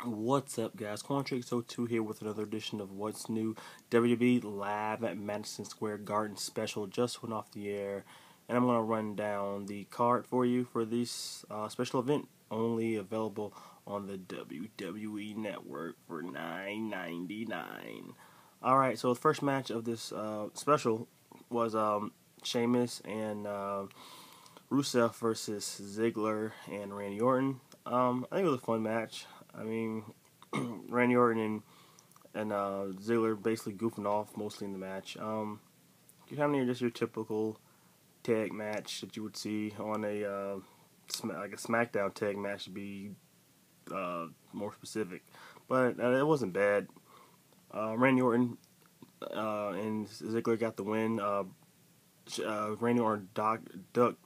What's up, guys? Contract02 here with another edition of What's New WWE Live at Madison Square Garden special. Just went off the air, and I'm going to run down the card for you for this special event, only available on the WWE Network for $9.99. Alright, so the first match of this special was Sheamus and Rusev versus Ziggler and Randy Orton. I think it was a fun match. I mean, Randy Orton and Ziggler basically goofing off mostly in the match. You kind of just your typical tag match that you would see on a like a SmackDown tag match to be more specific, but it wasn't bad. Randy Orton and Ziggler got the win. Randy Orton ducked,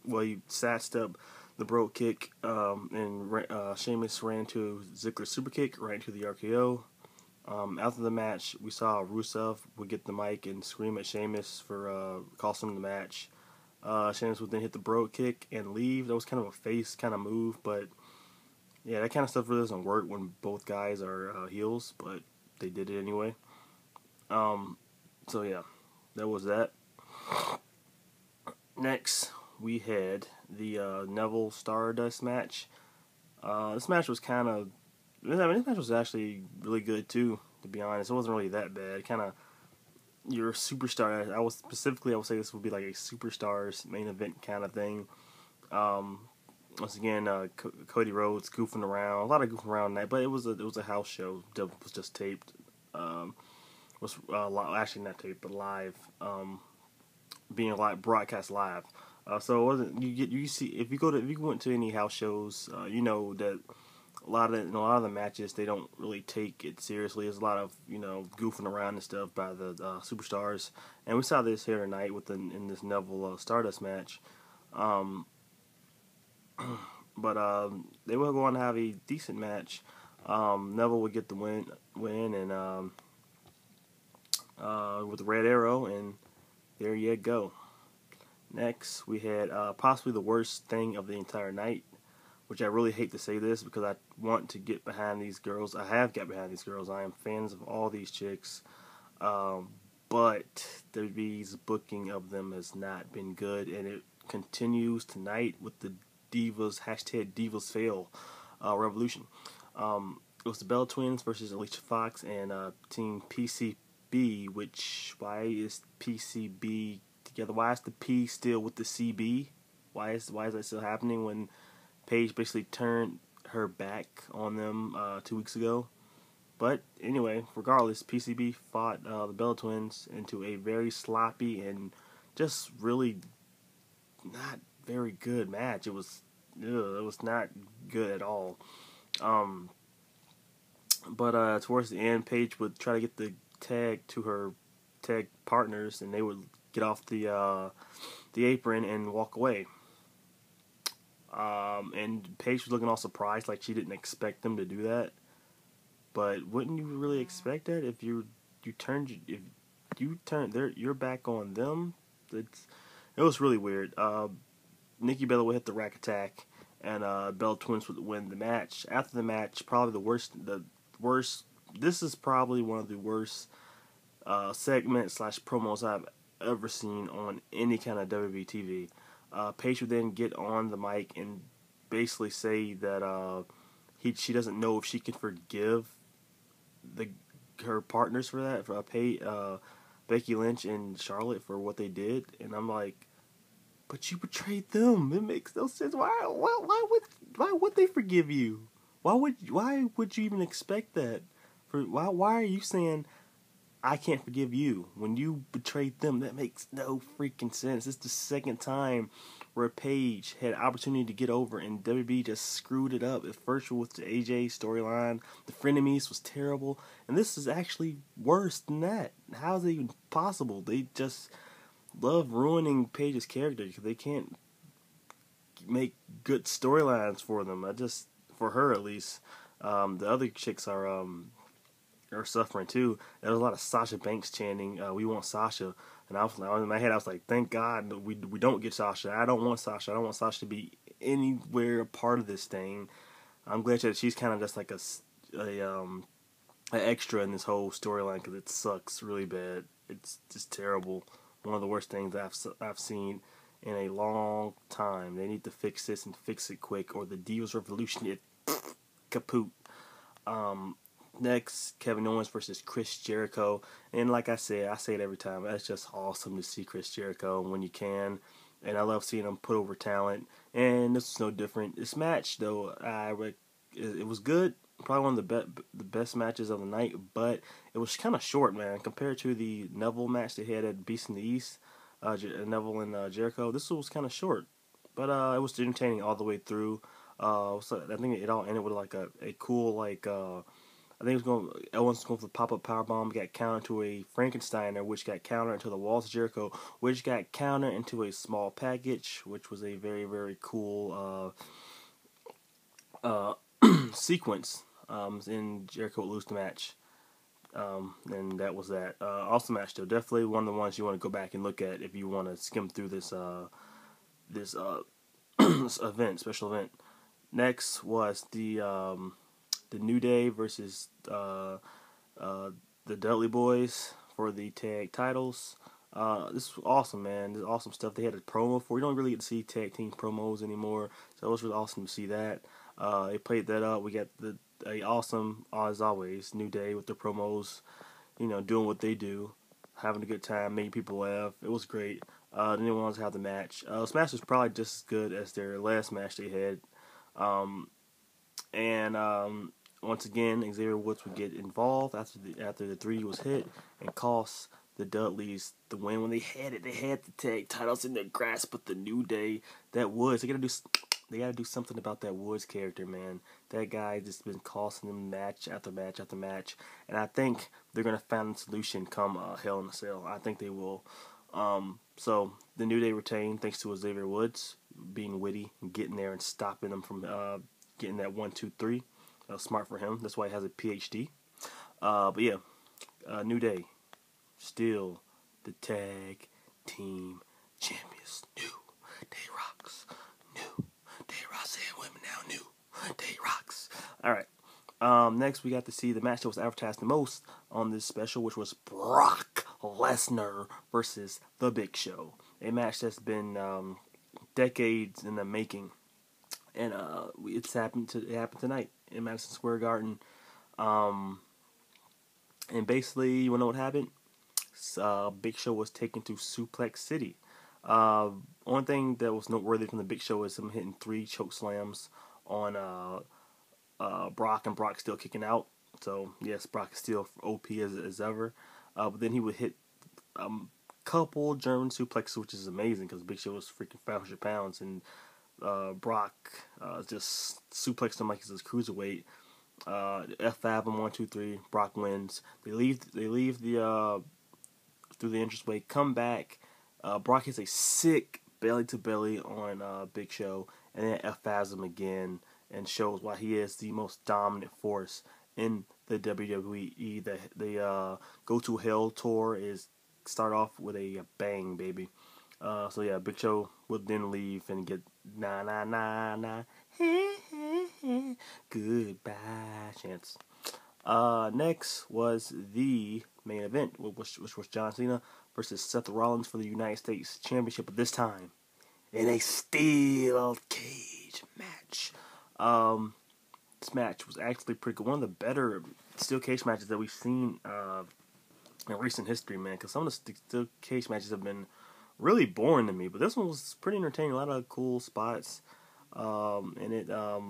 well, he sidestepped the brogue kick, and Sheamus ran to Ziggler's super kick right into the RKO. After the match, we saw Rusev would get the mic and scream at Sheamus for costing him the match. Sheamus would then hit the brogue kick and leave. That was kind of a face kind of move, but yeah, that kind of stuff really doesn't work when both guys are heels, but they did it anyway. So yeah, that was that. Next, we had the Neville Stardust match. This match was kind of, this match was actually really good too, to be honest. It wasn't really that bad. Kind of your superstar. I would say this would be like a superstars main event kind of thing. Once again, Cody Rhodes goofing around, a lot of goofing around that, but it was a house show that was just taped. Was actually not taped, but live. Being broadcast live, so it wasn't. You see, if you went to any house shows, you know that a lot of the matches they don't really take it seriously. There's a lot of goofing around and stuff by the superstars, and we saw this here tonight in this Neville Stardust match. But they were going to have a decent match. Neville would get the win, and with the Red Arrow, and there you go. Next, we had possibly the worst thing of the entire night, which I really hate to say this because I want to get behind these girls. I have got behind these girls. I am fans of all these chicks. But WWE's booking of them has not been good, and it continues tonight with the Divas, #DivasFail revolution. It was the Bella Twins versus Alicia Fox and Team PCB. Which, why is PCB together? Why is the P still with the CB? Why is that still happening when Paige basically turned her back on them 2 weeks ago? But anyway, regardless, PCB fought the Bella Twins into a very sloppy and just really not very good match. It was not good at all. But towards the end, Paige would try to get the tag to her tag partners, and they would get off the apron and walk away. And Paige was looking all surprised, like she didn't expect them to do that. But wouldn't you really expect that if you're back on them? It was really weird. Nikki Bella would hit the Rack Attack, and Bella Twins would win the match. After the match, probably the worst. This is probably one of the worst segments / promos I've ever seen on any kind of WWE TV. Paige would then get on the mic and basically say that she doesn't know if she can forgive her partners for that, for Becky Lynch and Charlotte for what they did. And I'm like, but you betrayed them. It makes no sense. Why would they forgive you? Why would you even expect that? Why are you saying I can't forgive you when you betrayed them? That makes no freaking sense. It's the second time where Paige had an opportunity to get over and WWE just screwed it up. At first with the AJ storyline, the frenemies was terrible, and this is actually worse than that. How is it even possible? They just love ruining Paige's character because they can't make good storylines for them. For her at least. The other chicks are suffering too. There was a lot of Sasha Banks chanting, "We want Sasha," and I was like, in my head, I was like, "Thank God we don't get Sasha. I don't want Sasha. I don't want Sasha to be anywhere a part of this thing." I'm glad that she's kind of just like an extra in this whole storyline because it sucks really bad. It's just terrible. One of the worst things I've seen in a long time. They need to fix this and fix it quick, or the Divas Revolution it kaput. Next, Kevin Owens versus Chris Jericho, and like I say it every time. That's just awesome to see Chris Jericho when you can, and I love seeing him put over talent. And this is no different. This match, though, it was good. Probably one of the best matches of the night, but it was kind of short, man, compared to the Neville match they had at Beast in the East. Neville and Jericho. This was kind of short, but it was entertaining all the way through. So I think it all ended with like a cool I think Owens was going for the pop-up powerbomb, got countered to a Frankensteiner, which got countered into the walls of Jericho, which got countered into a small package, which was a very, very cool sequence. And Jericho would lose the match. And that was that. Awesome match, though. Definitely one of the ones you want to go back and look at if you want to skim through this this special event. Next was the New Day versus the Dudley Boys for the tag titles. This was awesome, man. This is awesome stuff. They had a promo for. You don't really get to see tag team promos anymore, so it was really awesome to see that. They played that up. We got a awesome, as always, New Day with the promos, doing what they do, having a good time, making people laugh. It was great. Then they wanted to have the match. This match was probably just as good as their last match they had. Once again, Xavier Woods would get involved after the 3 was hit and cost the Dudleys the win. When they had the tag titles in their grasp with the New Day. That Woods, they gotta do something about that Woods character, man. That guy just been costing them match after match after match, and I think they're gonna find a solution come Hell in a Cell. I think they will. So the New Day retained thanks to Xavier Woods being witty and getting there and stopping them from getting that 1, 2, 3. Smart for him. That's why he has a PhD. But yeah, New Day still the tag team champions. New Day rocks. New Day rocks. Say women now. New Day rocks. All right. Next, we got to see the match that was advertised the most on this special, which was Brock Lesnar versus The Big Show. A match that's been decades in the making, and it happened tonight in Madison Square Garden. And basically, you wanna know what happened? Big Show was taken to Suplex City. One thing that was noteworthy from the Big Show is him hitting 3 choke slams on Brock, and Brock still kicking out. So yes, Brock is still OP as ever. But then he would hit couple German suplexes, which is amazing because Big Show was freaking 500 pounds, and Brock just suplexed him like he's his cruiserweight. F5 on 1, 2, 3. Brock wins. They leave the through the entranceway. Come back. Brock hits a sick belly to belly on Big Show, and then F5s him again, and shows why he is the most dominant force in the WWE. The Go to Hell tour is start off with a bang, baby. So yeah, Big Show would then leave and get goodbye chance. Next was the main event, which was John Cena versus Seth Rollins for the United States Championship, but this time in a steel cage match. This match was actually pretty good. One of the better steel cage matches that we've seen in recent history, man. Because some of the steel cage matches have been really boring to me, but this one was pretty entertaining. A lot of cool spots, and a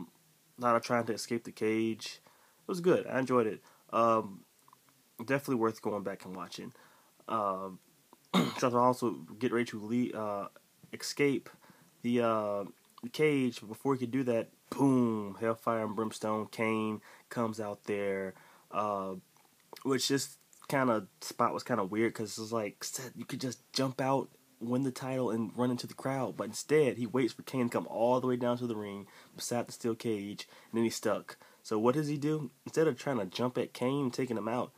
lot of trying to escape the cage. It was good. I enjoyed it. Definitely worth going back and watching. Seth Rollins would get ready to escape the cage, but before he could do that, boom! Hellfire and Brimstone Kane comes out there, which this kind of spot was kind of weird because it was like, Seth, you could just jump out, win the title, and run into the crowd, but instead he waits for Kane to come all the way down to the ring beside the steel cage, and then he's stuck. So what does he do? Instead of trying to jump at Kane and taking him out,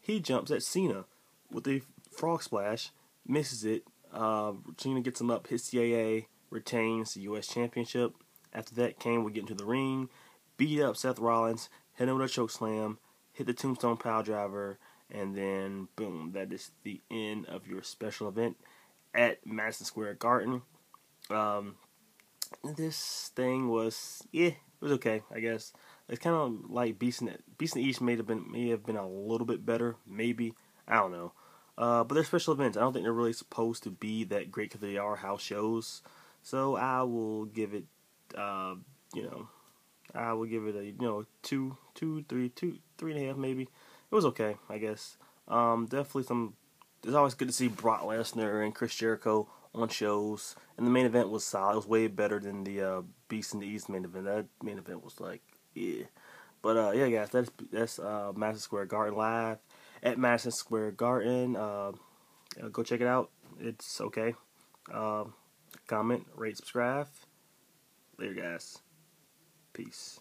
he jumps at Cena with a frog splash, misses it. Cena gets him up, hits the AA, retains the U.S. Championship. After that, Kane would get into the ring, beat up Seth Rollins, hit him with a choke slam, hit the tombstone pile driver, and then boom, that is the end of your special event at Madison Square Garden. Um, this thing was, it was okay, I guess. It's kind of like Beast in the East may have been a little bit better, maybe, I don't know. But they're special events. I don't think they're really supposed to be that great because they are house shows. So I will give it, uh, you know, I will give it a three and a half maybe. It was okay, I guess. Definitely some. It's always good to see Brock Lesnar and Chris Jericho on shows, and the main event was solid. It was way better than the Beast in the East main event. That main event was like, yeah. But yeah, guys, that's Madison Square Garden live at Madison Square Garden. Go check it out. It's okay. Comment, rate, subscribe. Later, guys. Peace.